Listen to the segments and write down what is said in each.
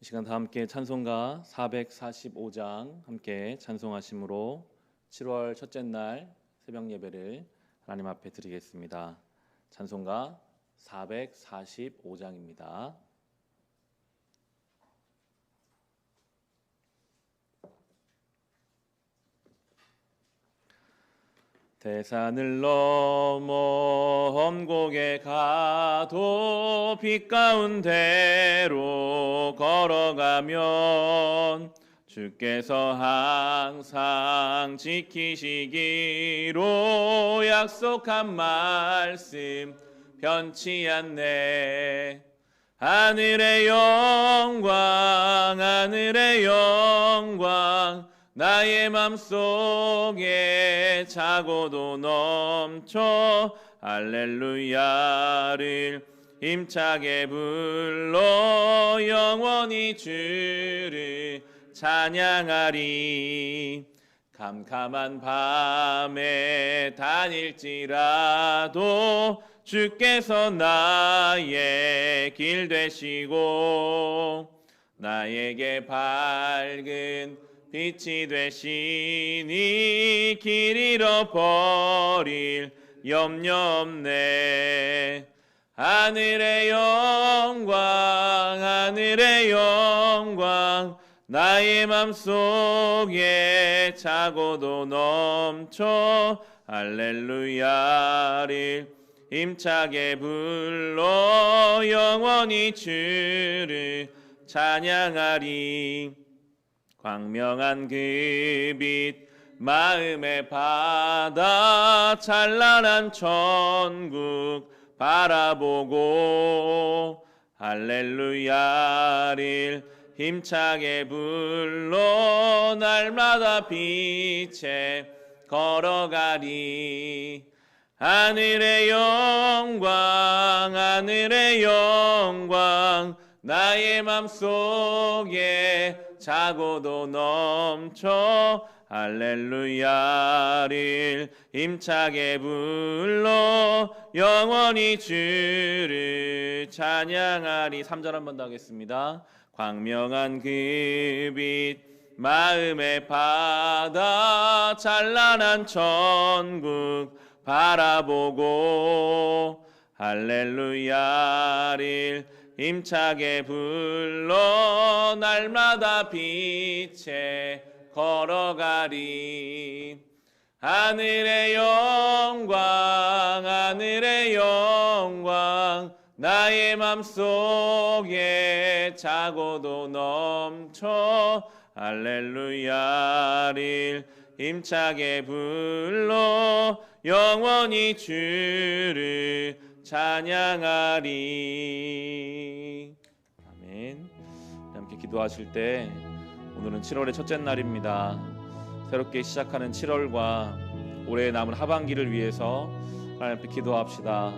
이 시간 다 함께 찬송가 445장 함께 찬송하심으로 7월 첫째 날 새벽 예배를 하나님 앞에 드리겠습니다. 찬송가 445장입니다. 대산을 넘어 험곡에 가도 빛 가운데로 걸어가면 주께서 항상 지키시기로 약속한 말씀 변치 않네. 하늘의 영광 하늘의 영광 나의 맘속에 차고도 넘쳐 할렐루야를 힘차게 불러 영원히 주를 찬양하리. 캄캄한 밤에 다닐지라도 주께서 나의 길 되시고 나에게 밝은 빛이 되시니 길 잃어버릴 염려 없네. 하늘의 영광 하늘의 영광 나의 맘속에 차고도 넘쳐 할렐루야를 힘차게 불러 영원히 주를 찬양하리. 광명한 그 빛 마음의 바다 찬란한 천국 바라보고 할렐루야를 힘차게 불러 날마다 빛에 걸어가리. 하늘의 영광 하늘의 영광 나의 맘속에 차고도 넘쳐 할렐루야를 힘차게 불러 영원히 주를 찬양하리. 3절 한 번 더 하겠습니다. 광명한 그 빛 마음의 바다 찬란한 천국 바라보고 할렐루야를 힘차게 불러 날마다 빛에 걸어가리. 하늘의 영광 하늘의 영광 나의 맘속에 차고도 넘쳐 할렐루야를 힘차게 불러 영원히 주를 찬양하리. 아멘. 함께 기도하실 때 오늘은 7월의 첫째 날입니다. 새롭게 시작하는 7월과 올해 남은 하반기를 위해서 하나님 앞에 기도합시다.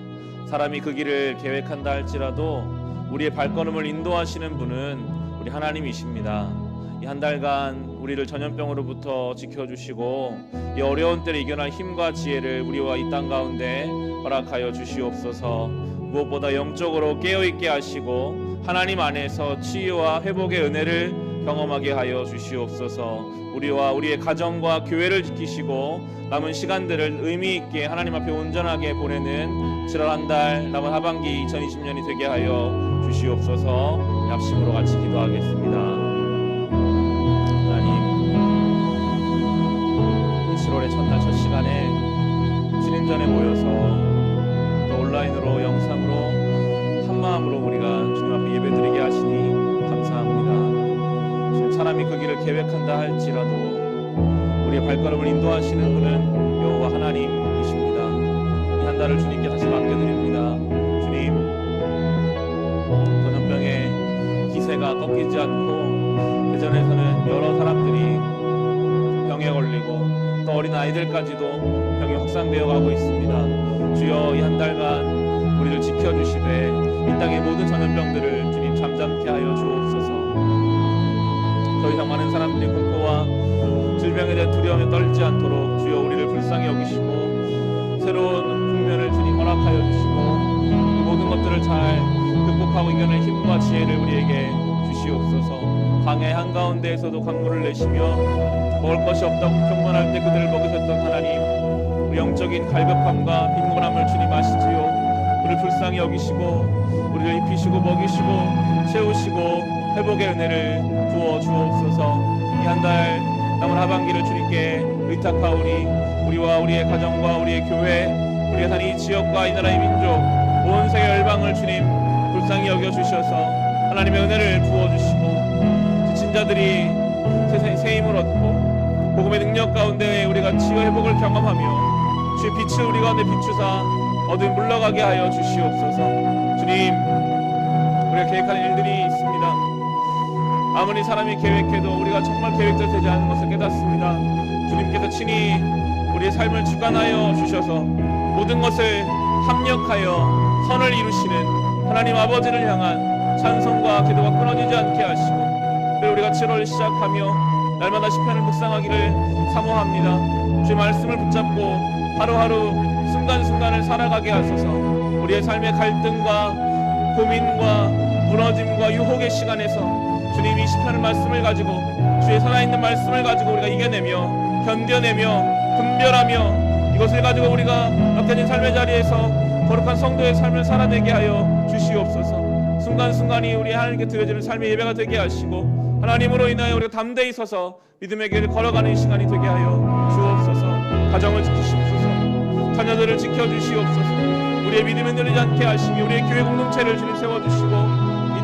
사람이 그 길을 계획한다 할지라도 우리의 발걸음을 인도하시는 분은 우리 하나님이십니다. 이 한 달간 우리를 전염병으로부터 지켜주시고 이 어려운 때를 이겨낼 힘과 지혜를 우리와 이 땅 가운데 허락하여 주시옵소서. 무엇보다 영적으로 깨어있게 하시고 하나님 안에서 치유와 회복의 은혜를 경험하게 하여 주시옵소서. 우리와 우리의 가정과 교회를 지키시고 남은 시간들을 의미있게 하나님 앞에 온전하게 보내는 7월 한 달 남은 하반기 2020년이 되게 하여 주시옵소서. 합심으로 같이 기도하겠습니다. 7월의 첫날 첫 시간에 진행전에 모여서 또 온라인으로 영상으로 한마음으로 우리가 주님 앞에 예배드리게 하시니 감사합니다. 지금 사람이 그 길을 계획한다 할지라도 우리의 발걸음을 인도하시는 분은 여호와 하나님이십니다. 이 한 달을 주님께 다시 맡겨드립니다. 주님, 전염병의 기세가 꺾이지 않고 대전에서는 여러 사람들이 병에 걸리고 또 어린 아이들까지도 병이 확산되어 가고 있습니다. 주여, 이 한 달간 우리를 지켜주시되 이 땅의 모든 전염병들을 주님 잠잠케 하여 주옵소서. 더 이상 많은 사람들이 공포와 질병에 대한 두려움에 떨지 않도록 주여 우리를 불쌍히 여기시고 새로운 국면을 주님 허락하여 주시고 이 모든 것들을 잘 극복하고 이겨낼 힘과 지혜를 우리에게 주시옵소서. 주옵소서. 광해 한가운데에서도 강물을 내시며 먹을 것이 없다고 평만할 때 그들을 먹이셨던 하나님, 우리 영적인 갈급함과 빈곤함을 주님 아시지요. 우리를 불쌍히 여기시고 우리를 입히시고 먹이시고 채우시고 회복의 은혜를 부어 주옵소서. 이 한 달 남은 하반기를 주님께 의탁하오니 우리와 우리의 가정과 우리의 교회, 우리가 사는 이 지역과 이 나라의 민족, 온 세계 열방을 주님 불쌍히 여겨주셔서 하나님의 은혜를 부어주시고 지친 자들이 새 힘을 얻고 복음의 능력 가운데 우리가 치유 회복을 경험하며 주의 빛을 우리 가운데 비추사 어둠 물러가게 하여 주시옵소서. 주님, 우리가 계획하는 일들이 있습니다. 아무리 사람이 계획해도 우리가 정말 계획대로 되지 않는 것을 깨닫습니다. 주님께서 친히 우리의 삶을 주관하여 주셔서 모든 것을 합력하여 선을 이루시는 하나님 아버지를 향한 찬송과 기도가 끊어지지 않게 하시고, 그리고 우리가 7월 시작하며 날마다 시편을 묵상하기를 사모합니다. 주의 말씀을 붙잡고 하루하루 순간순간을 살아가게 하소서. 우리의 삶의 갈등과 고민과 무너짐과 유혹의 시간에서 주님이 시편의 말씀을 가지고 주의 살아있는 말씀을 가지고 우리가 이겨내며 견뎌내며 분별하며 이것을 가지고 우리가 맡겨진 삶의 자리에서 거룩한 성도의 삶을 살아내게 하여 주시옵소서. 순간순간이 우리 하나님께 드려지는 삶의 예배가 되게 하시고 하나님으로 인하여 우리가 담대히 서서 믿음의 길을 걸어가는 시간이 되게 하여 주옵소서. 가정을 지키시옵소서. 자녀들을 지켜주시옵소서. 우리의 믿음이 흔들리지 않게 하시며 우리의 교회 공동체를 주님 세워주시고,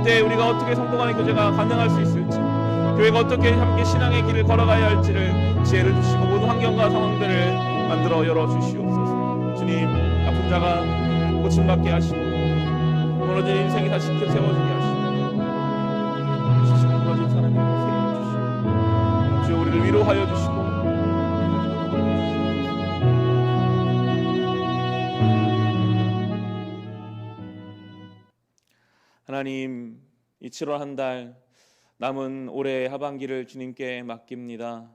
이때 우리가 어떻게 성도 간의 교제가 가능할 수 있을지, 교회가 어떻게 함께 신앙의 길을 걸어가야 할지를 지혜를 주시고 모든 환경과 상황들을 만들어 열어주시옵소서. 주님, 아픈 자가 고침받게 하시고 무너진 인생이 다시 일으켜 세워지게 하시고 지치고 무너진 사람이 세워주시고 주여 우리를 위로하여 주시고 하나님, 이 7월 한 달 남은 올해 하반기를 주님께 맡깁니다.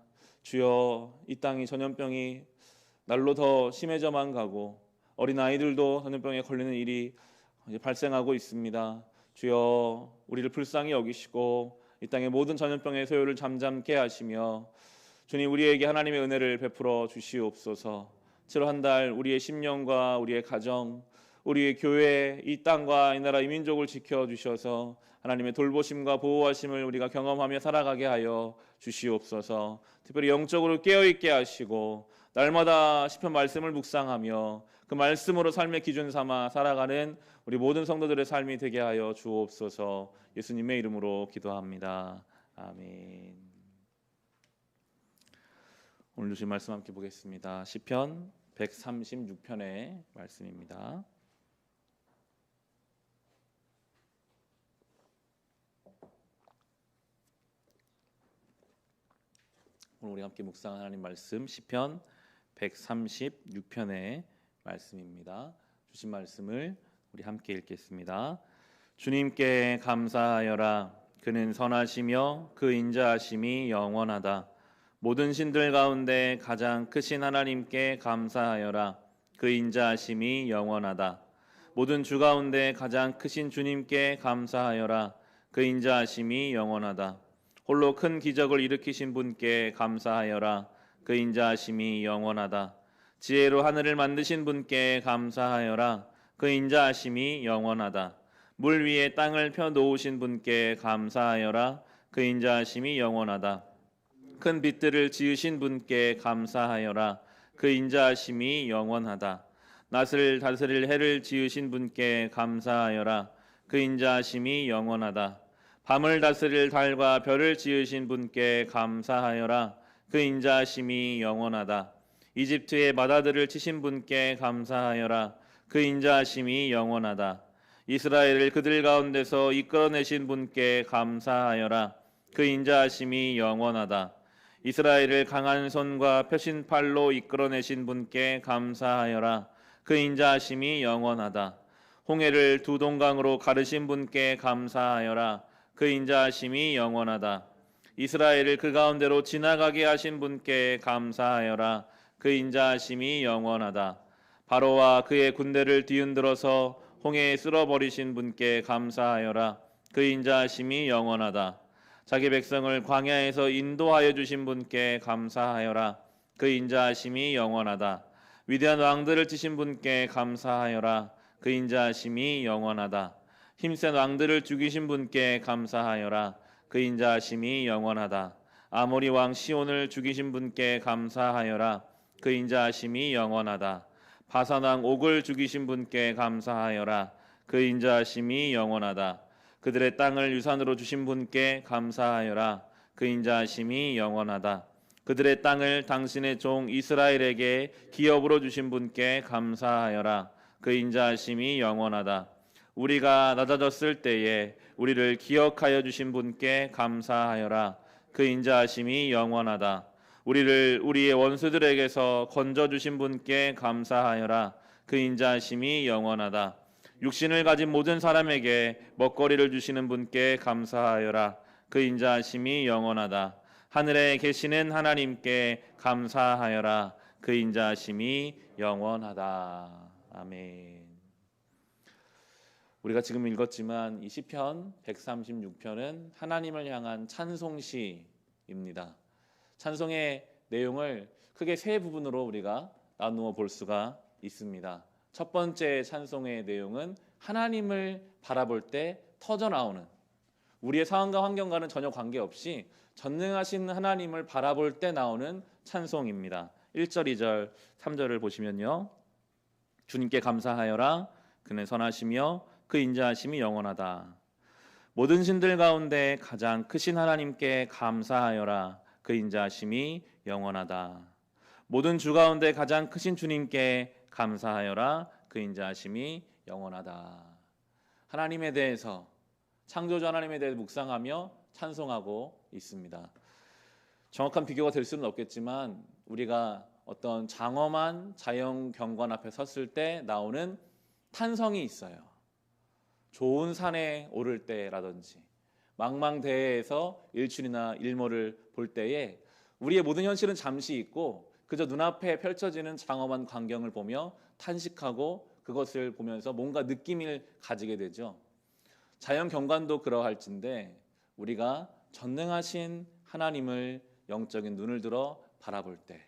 주여, 이 땅이 전염병이 날로 더 심해져만 가고 어린아이들도 전염병에 걸리는 일이 이제 발생하고 있습니다. 주여, 우리를 불쌍히 여기시고 이 땅의 모든 전염병의 소요를 잠잠케 하시며 주님, 우리에게 하나님의 은혜를 베풀어 주시옵소서. 7월 한 달 우리의 심령과 우리의 가정, 우리의 교회, 이 땅과 이 나라 이 민족을 지켜주셔서 하나님의 돌보심과 보호하심을 우리가 경험하며 살아가게 하여 주시옵소서. 특별히 영적으로 깨어있게 하시고 날마다 시편 말씀을 묵상하며 그 말씀으로 삶의 기준 삼아 살아가는 우리 모든 성도들의 삶이 되게 하여 주옵소서. 예수님의 이름으로 기도합니다. 아멘. 오늘 주신 말씀 함께 보겠습니다. 시편 136편의 말씀입니다. 오늘 우리 함께 묵상한 하나님 말씀 시편 136편의 말씀입니다. 주신 말씀을 우리 함께 읽겠습니다. 주님께 감사하여라. 그는 선하시며 그 인자하심이 영원하다. 모든 신들 가운데 가장 크신 하나님께 감사하여라. 그 인자하심이 영원하다. 모든 주 가운데 가장 크신 주님께 감사하여라. 그 인자하심이 영원하다. 홀로 큰 기적을 일으키신 분께 감사하여라. 그 인자하심이 영원하다. 지혜로 하늘을 만드신 분께 감사하여라. 그 인자하심이 영원하다. 물 위에 땅을 펴 놓으신 분께 감사하여라. 그 인자하심이 영원하다. 큰 빛들을 지으신 분께 감사하여라. 그 인자하심이 영원하다. 낫을 다스릴 해를 지으신 분께 감사하여라. 그 인자하심이 영원하다. 밤을 다스릴 달과 별을 지으신 분께 감사하여라. 그 인자하심이 영원하다. 이집트의 바다들을 치신 분께 감사하여라. 그 인자하심이 영원하다. 이스라엘을 그들 가운데서 이끌어내신 분께 감사하여라. 그 인자하심이 영원하다. 이스라엘을 강한 손과 펴신 팔로 이끌어내신 분께 감사하여라. 그 인자하심이 영원하다. 홍해를 두 동강으로 가르신 분께 감사하여라. 그 인자하심이 영원하다. 이스라엘을 그 가운데로 지나가게 하신 분께 감사하여라. 그 인자하심이 영원하다. 바로와 그의 군대를 뒤흔들어서 홍해에 쓸어버리신 분께 감사하여라. 그 인자하심이 영원하다. 자기 백성을 광야에서 인도하여 주신 분께 감사하여라. 그 인자하심이 영원하다. 위대한 왕들을 치신 분께 감사하여라. 그 인자하심이 영원하다. 힘센 왕들을 죽이신 분께 감사하여라. 그 인자하심이 영원하다. 아모리 왕 시온을 죽이신 분께 감사하여라. 그 인자하심이 영원하다. 바산 왕 옥을 죽이신 분께 감사하여라. 그 인자하심이 영원하다. 그들의 땅을 유산으로 주신 분께 감사하여라. 그 인자하심이 영원하다. 그들의 땅을 당신의 종 이스라엘에게 기업으로 주신 분께 감사하여라. 그 인자하심이 영원하다. 우리가 낮아졌을 때에 우리를 기억하여 주신 분께 감사하여라. 그 인자하심이 영원하다. 우리를 우리의 원수들에게서 건져 주신 분께 감사하여라. 그 인자하심이 영원하다. 육신을 가진 모든 사람에게 먹거리를 주시는 분께 감사하여라. 그 인자하심이 영원하다. 하늘에 계시는 하나님께 감사하여라. 그 인자하심이 영원하다. 아멘. 우리가 지금 읽었지만 이 시편 136편은 하나님을 향한 찬송시입니다. 찬송의 내용을 크게 세 부분으로 우리가 나누어 볼 수가 있습니다. 첫 번째 찬송의 내용은 하나님을 바라볼 때 터져나오는, 우리의 상황과 환경과는 전혀 관계없이 전능하신 하나님을 바라볼 때 나오는 찬송입니다. 1절, 2절, 3절을 보시면요. 주님께 감사하여라. 그는 선하시며 그 인자하심이 영원하다. 모든 신들 가운데 가장 크신 하나님께 감사하여라. 그 인자하심이 영원하다. 모든 주 가운데 가장 크신 주님께 감사하여라. 그 인자하심이 영원하다. 하나님에 대해서, 창조주 하나님에 대해 묵상하며 찬송하고 있습니다. 정확한 비교가 될 수는 없겠지만 우리가 어떤 장엄한 자연 경관 앞에 섰을 때 나오는 탄성이 있어요. 좋은 산에 오를 때라든지 망망대해에서 일출이나 일몰을 볼 때에 우리의 모든 현실은 잠시 있고 그저 눈앞에 펼쳐지는 장엄한 광경을 보며 탄식하고 그것을 보면서 뭔가 느낌을 가지게 되죠. 자연 경관도 그러할진데 우리가 전능하신 하나님을 영적인 눈을 들어 바라볼 때,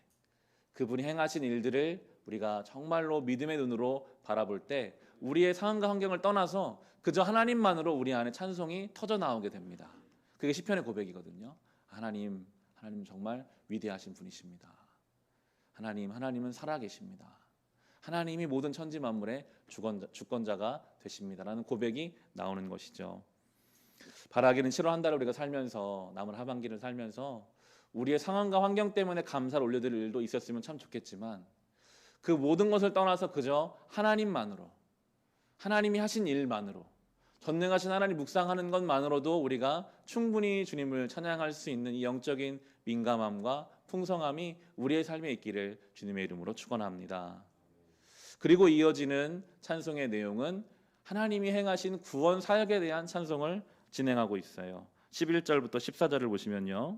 그분이 행하신 일들을 우리가 정말로 믿음의 눈으로 바라볼 때 우리의 상황과 환경을 떠나서 그저 하나님만으로 우리 안에 찬송이 터져 나오게 됩니다. 그게 시편의 고백이거든요. 하나님 정말 위대하신 분이십니다. 하나님은 살아계십니다. 하나님이 모든 천지 만물의 주권자가 되십니다라는 고백이 나오는 것이죠. 바라기는 7월 한 달을 우리가 살면서, 남은 하반기를 살면서 우리의 상황과 환경 때문에 감사를 올려드릴 일도 있었으면 참 좋겠지만 그 모든 것을 떠나서 그저 하나님만으로, 하나님이 하신 일만으로, 전능하신 하나님 묵상하는 것만으로도 우리가 충분히 주님을 찬양할 수 있는 이 영적인 민감함과 풍성함이 우리의 삶에 있기를 주님의 이름으로 축원합니다. 그리고 이어지는 찬송의 내용은 하나님이 행하신 구원 사역에 대한 찬송을 진행하고 있어요. 11절부터 14절을 보시면요.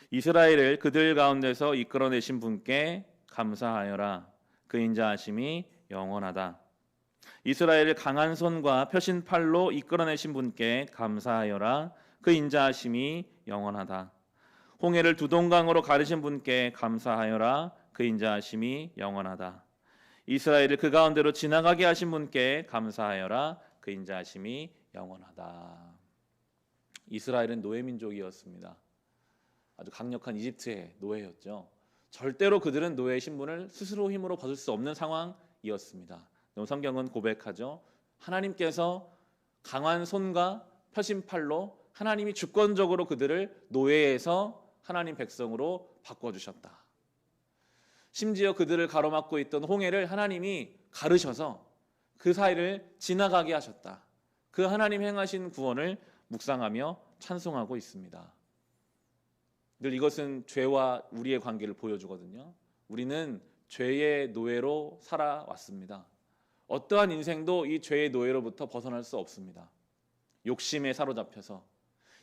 이스라엘을 그들 가운데서 이끌어내신 분께 감사하여라. 그 인자하심이 영원하다. 이스라엘을 강한 손과 펴신 팔로 이끌어내신 분께 감사하여라. 그 인자하심이 영원하다. 홍해를 두 동강으로 가르신 분께 감사하여라. 그 인자하심이 영원하다. 이스라엘을 그 가운데로 지나가게 하신 분께 감사하여라. 그 인자하심이 영원하다. 이스라엘은 노예민족이었습니다. 아주 강력한 이집트의 노예였죠. 절대로 그들은 노예의 신분을 스스로 힘으로 벗을 수 없는 상황이었습니다. 성경은 고백하죠. 하나님께서 강한 손과 펴신 팔로 하나님이 주권적으로 그들을 노예에서 하나님 백성으로 바꿔주셨다. 심지어 그들을 가로막고 있던 홍해를 하나님이 가르셔서 그 사이를 지나가게 하셨다. 그 하나님 행하신 구원을 묵상하며 찬송하고 있습니다. 늘 이것은 죄와 우리의 관계를 보여주거든요. 우리는 죄의 노예로 살아왔습니다. 어떠한 인생도 이 죄의 노예로부터 벗어날 수 없습니다. 욕심에 사로잡혀서,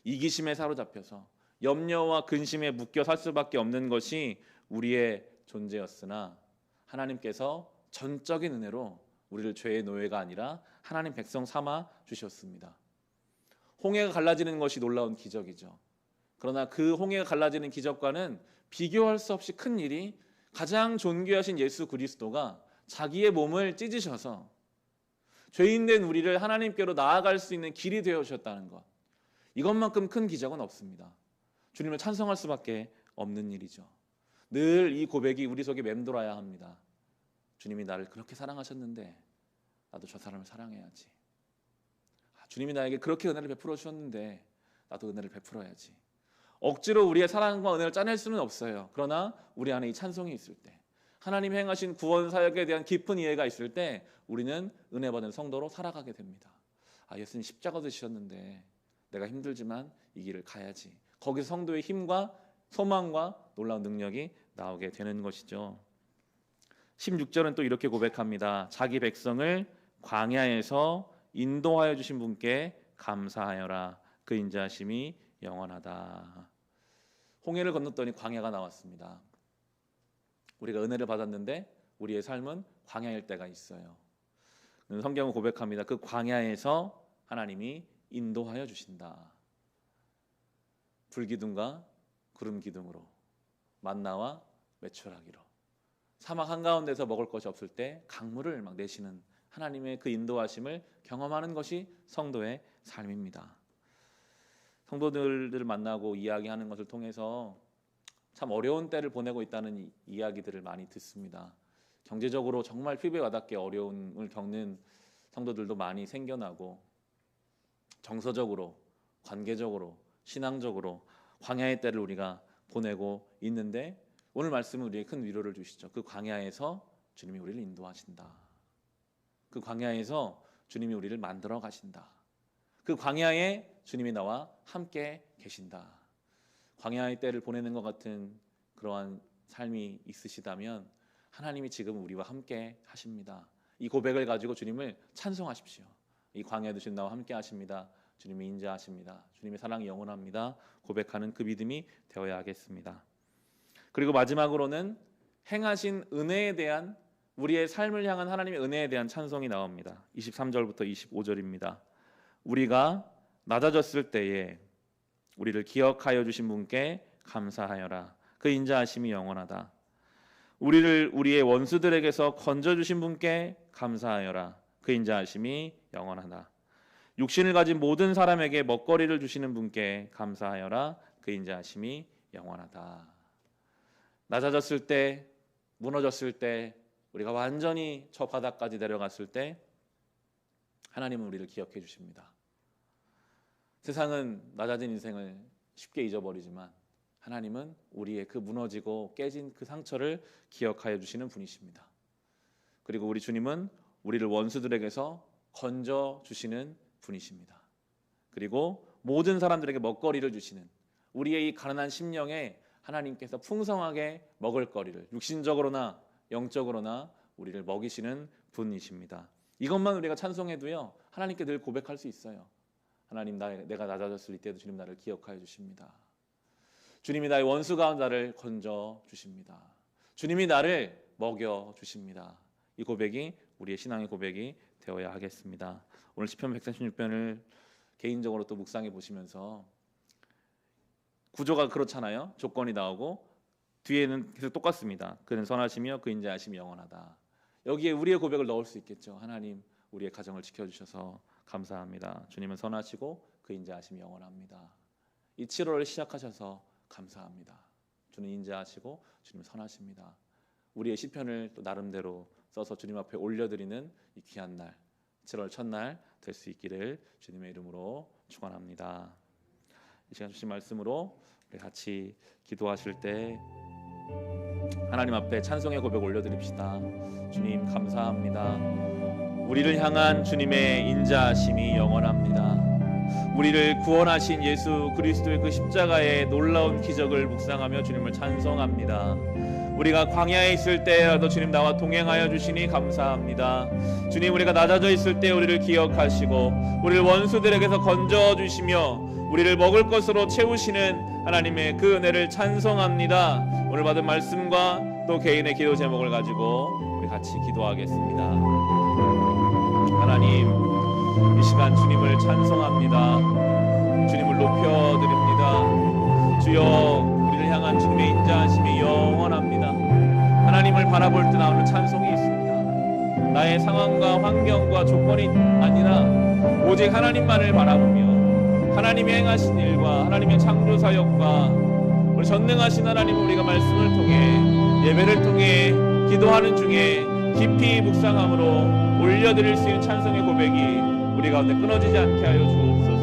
이기심에 사로잡혀서, 염려와 근심에 묶여 살 수밖에 없는 것이 우리의 존재였으나 하나님께서 전적인 은혜로 우리를 죄의 노예가 아니라 하나님 백성 삼아 주셨습니다. 홍해가 갈라지는 것이 놀라운 기적이죠. 그러나 그 홍해가 갈라지는 기적과는 비교할 수 없이 큰 일이 가장 존귀하신 예수 그리스도가 자기의 몸을 찢으셔서 죄인된 우리를 하나님께로 나아갈 수 있는 길이 되어 주셨다는 것, 이것만큼 큰 기적은 없습니다. 주님을 찬송할 수밖에 없는 일이죠. 늘 이 고백이 우리 속에 맴돌아야 합니다. 주님이 나를 그렇게 사랑하셨는데 나도 저 사람을 사랑해야지. 주님이 나에게 그렇게 은혜를 베풀어 주셨는데 나도 은혜를 베풀어야지. 억지로 우리의 사랑과 은혜를 짜낼 수는 없어요. 그러나 우리 안에 이 찬송이 있을 때, 하나님 행하신 구원 사역에 대한 깊은 이해가 있을 때 우리는 은혜 받은 성도로 살아가게 됩니다. 예수님 십자가 지셨는데 내가 힘들지만 이 길을 가야지. 거기서 성도의 힘과 소망과 놀라운 능력이 나오게 되는 것이죠. 16절은 또 이렇게 고백합니다. 자기 백성을 광야에서 인도하여 주신 분께 감사하여라. 그 인자하심이 영원하다. 홍해를 건넜더니 광야가 나왔습니다. 우리가 은혜를 받았는데 우리의 삶은 광야일 때가 있어요. 성경은 고백합니다. 그 광야에서 하나님이 인도하여 주신다. 불기둥과 구름기둥으로, 만나와 메추라기로, 사막 한가운데서 먹을 것이 없을 때 강물을 막 내시는 하나님의 그 인도하심을 경험하는 것이 성도의 삶입니다. 성도들을 만나고 이야기하는 것을 통해서 참 어려운 때를 보내고 있다는 이야기들을 많이 듣습니다. 경제적으로 정말 피부에 와닿게 어려움을 겪는 성도들도 많이 생겨나고, 정서적으로, 관계적으로, 신앙적으로 광야의 때를 우리가 보내고 있는데, 오늘 말씀은 우리에게 큰 위로를 주시죠. 그 광야에서 주님이 우리를 인도하신다. 그 광야에서 주님이 우리를 만들어 가신다. 그 광야에 주님이 나와 함께 계신다. 광야의 때를 보내는 것 같은 그러한 삶이 있으시다면 하나님이 지금 우리와 함께 하십니다. 이 고백을 가지고 주님을 찬송하십시오. 이 광야에 두신 나와 함께 하십니다. 주님이 인자하십니다. 주님의 사랑이 영원합니다. 고백하는 그 믿음이 되어야 하겠습니다. 그리고 마지막으로는 행하신 은혜에 대한, 우리의 삶을 향한 하나님의 은혜에 대한 찬송이 나옵니다. 23절부터 25절입니다. 우리가 낮아졌을 때에 우리를 기억하여 주신 분께 감사하여라. 그 인자하심이 영원하다. 우리를 우리의 원수들에게서 건져주신 분께 감사하여라. 그 인자하심이 영원하다. 육신을 가진 모든 사람에게 먹거리를 주시는 분께 감사하여라. 그 인자하심이 영원하다. 낮아졌을 때, 무너졌을 때, 우리가 완전히 저 바닥까지 내려갔을 때 하나님은 우리를 기억해 주십니다. 세상은 낮아진 인생을 쉽게 잊어버리지만 하나님은 우리의 그 무너지고 깨진 그 상처를 기억하여 주시는 분이십니다. 그리고 우리 주님은 우리를 원수들에게서 건져 주시는 분이십니다. 그리고 모든 사람들에게 먹거리를 주시는, 우리의 이 가난한 심령에 하나님께서 풍성하게 먹을 거리를 육신적으로나 영적으로나 우리를 먹이시는 분이십니다. 이것만 우리가 찬송해도요, 하나님께 늘 고백할 수 있어요. 하나님, 내가 낮아졌을 때도 주님 나를 기억하여 주십니다. 주님이 나의 원수 가운데 나를 건져 주십니다. 주님이 나를 먹여 주십니다. 이 고백이 우리의 신앙의 고백이 되어야 하겠습니다. 오늘 시편 136편을 개인적으로 또 묵상해 보시면서 구조가 그렇잖아요. 조건이 나오고 뒤에는 계속 똑같습니다. 그는 선하시며 그 인자하심이 영원하다. 여기에 우리의 고백을 넣을 수 있겠죠. 하나님, 우리의 가정을 지켜주셔서 감사합니다. 주님은 선하시고 그 인자하심이 영원합니다. 이 7월을 시작하셔서 감사합니다. 주는 인자하시고 주님은 선하십니다. 우리의 시편을 또 나름대로 써서 주님 앞에 올려드리는 이 귀한 날, 7월 첫날 될 수 있기를 주님의 이름으로 축원합니다. 이 시간 주신 말씀으로 우리 같이 기도하실 때 하나님 앞에 찬송의 고백 올려드립시다. 주님 감사합니다. 우리를 향한 주님의 인자하심이 영원합니다. 우리를 구원하신 예수 그리스도의 그 십자가의 놀라운 기적을 묵상하며 주님을 찬송합니다. 우리가 광야에 있을 때라도 주님 나와 동행하여 주시니 감사합니다. 주님, 우리가 낮아져 있을 때 우리를 기억하시고 우리를 원수들에게서 건져 주시며 우리를 먹을 것으로 채우시는 하나님의 그 은혜를 찬송합니다. 오늘 받은 말씀과 또 개인의 기도 제목을 가지고 우리 같이 기도하겠습니다. 하나님, 이 시간 주님을 찬송합니다. 주여 우리를 향한 주님의 인자하심이 영원합니다. 하나님을 바라볼 때 나오는 찬송이 있습니다. 나의 상황과 환경과 조건이 아니라 오직 하나님만을 바라보며 하나님의 행하신 일과 하나님의 창조 사역과 우리 전능하신 하나님, 우리가 말씀을 통해 예배를 통해 기도하는 중에 깊이 묵상함으로 올려드릴 수 있는 찬송의 고백이 우리 가운데 끊어지지 않게 하여 주옵소서.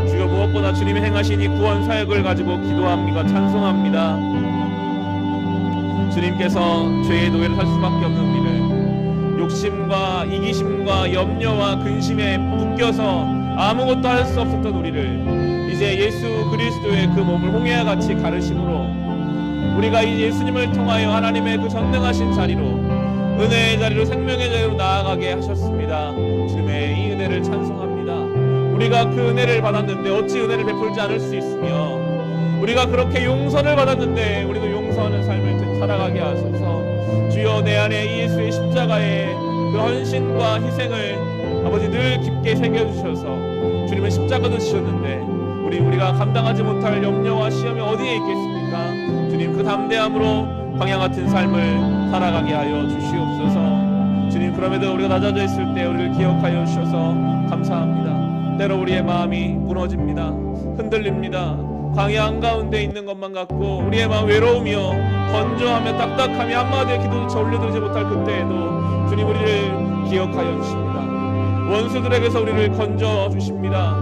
주여 무엇보다 주님이 행하신 이 구원 사역을 가지고 기도합니다. 찬송합니다. 주님께서 죄의 노예를 살 수밖에 없는 우리를 욕심과 이기심과 염려와 근심에 묶여서 아무것도 할 수 없었던 우리를 이제 예수 그리스도의 그 몸을 홍해와 같이 가르심으로 우리가 이 예수님을 통하여 하나님의 그 전능하신 자리로, 은혜의 자리로, 생명의 자리로 나아가게 하셨습니다. 주님의 이 은혜를 찬송합니다. 우리가 그 은혜를 받았는데 어찌 은혜를 베풀지 않을 수 있으며, 우리가 그렇게 용서를 받았는데 우리도 용서하는 삶을 살아가게 하소서. 주여 내 안에 이 예수의 십자가의 그 헌신과 희생을 아버지 늘 깊게 새겨주셔서, 주님은 십자가도 지셨는데 우리가 감당하지 못할 염려와 시험이 어디에 있겠습니까? 주님 그 담대함으로 광야 같은 삶을 살아가게 하여 주시옵소서. 주님 그럼에도 우리가 낮아져 있을 때 우리를 기억하여 주셔서 감사합니다. 때로 우리의 마음이 무너집니다. 흔들립니다. 광야 한가운데 있는 것만 같고 우리의 마음 외로우며 건조하며 딱딱하며 한마디의 기도조차 올려드리지 못할 그때에도 주님 우리를 기억하여 주십니다. 원수들에게서 우리를 건져 주십니다.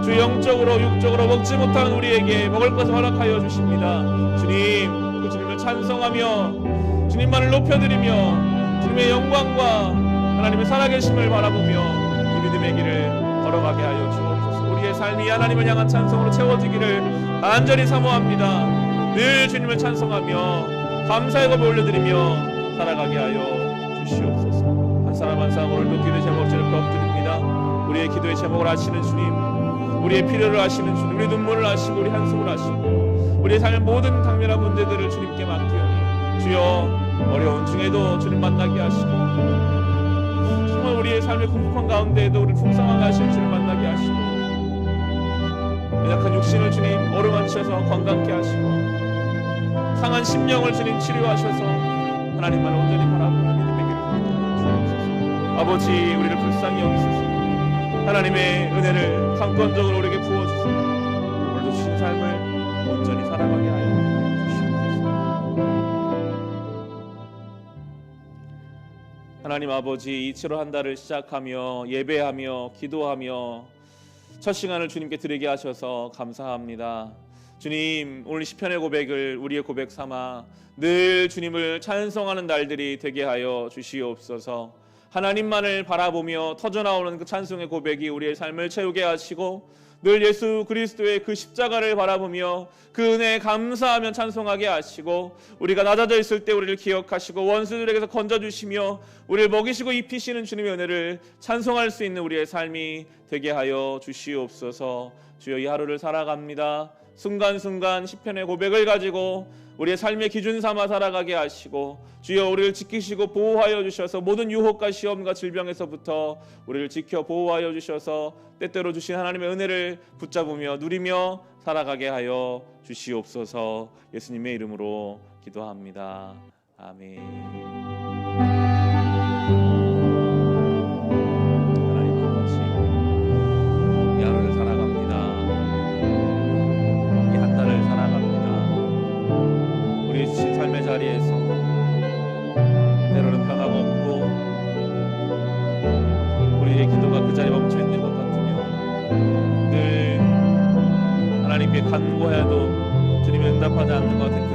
주 영적으로 육적으로 먹지 못하는 우리에게 먹을 것을 허락하여 주십니다. 주님 그 주님을 찬송하며 주님만을 높여드리며 주님의 영광과 하나님의 살아계심을 바라보며 이 믿음의 길을 걸어가게 하여 주옵소서. 우리의 삶이 하나님을 향한 찬송으로 채워지기를 간절히 사모합니다. 늘 주님을 찬송하며 감사의 고백 올려드리며 살아가게 하여 주시옵소서. 한 사람 한 사람 오늘도 기도의 제목을 엎드립니다. 우리의 기도의 제목을 아시는 주님, 우리의 필요를 아시는 주님, 우리 눈물을 아시고 우리 한숨을 아시고 우리의 삶의 모든 강렬한 문제들을 주님께 맡기오니 주여 어려운 중에도 주님 만나게 하시고 정말 우리의 삶의 궁핍한 가운데에도 우리를 풍성하게 하실 주님 만나게 하시고 연약한 육신을 주님 어루만치셔서 건강케 하시고 상한 심령을 주님 치료하셔서 하나님만 온전히 바라보는 믿음의 길을 주옵소서. 아버지 우리를 불쌍히 여기소서. 하나님의 은혜를 강권적으로 우리에게 부어주시고 오늘도 주신 삶을 온전히 살아가게 하여 주시옵소서. 하나님 아버지 이 7월 한 달을 시작하며 예배하며 기도하며 첫 시간을 주님께 드리게 하셔서 감사합니다. 주님 오늘 시편의 고백을 우리의 고백 삼아 늘 주님을 찬송하는 날들이 되게 하여 주시옵소서. 하나님만을 바라보며 터져나오는 그 찬송의 고백이 우리의 삶을 채우게 하시고 늘 예수 그리스도의 그 십자가를 바라보며 그 은혜에 감사하며 찬송하게 하시고 우리가 낮아져 있을 때 우리를 기억하시고 원수들에게서 건져주시며 우리를 먹이시고 입히시는 주님의 은혜를 찬송할 수 있는 우리의 삶이 되게 하여 주시옵소서. 주여 이 하루를 살아갑니다. 순간순간 시편의 고백을 가지고 우리의 삶의 기준 삼아 살아가게 하시고 주여 우리를 지키시고 보호하여 주셔서 모든 유혹과 시험과 질병에서부터 우리를 지켜 보호하여 주셔서 때때로 주신 하나님의 은혜를 붙잡으며 누리며 살아가게 하여 주시옵소서. 예수님의 이름으로 기도합니다. 아멘. 하나님 아버지 이 하루를 살아갑니다. 이 한 달을 살아갑니다. 우리 주신 삶의 자리에서 때로는 변화가 없고 우리의 기도가 그 자리에 멈춰 있는 것 같으며 늘 하나님께 간구해도 주님이 응답하지 않는 것 같은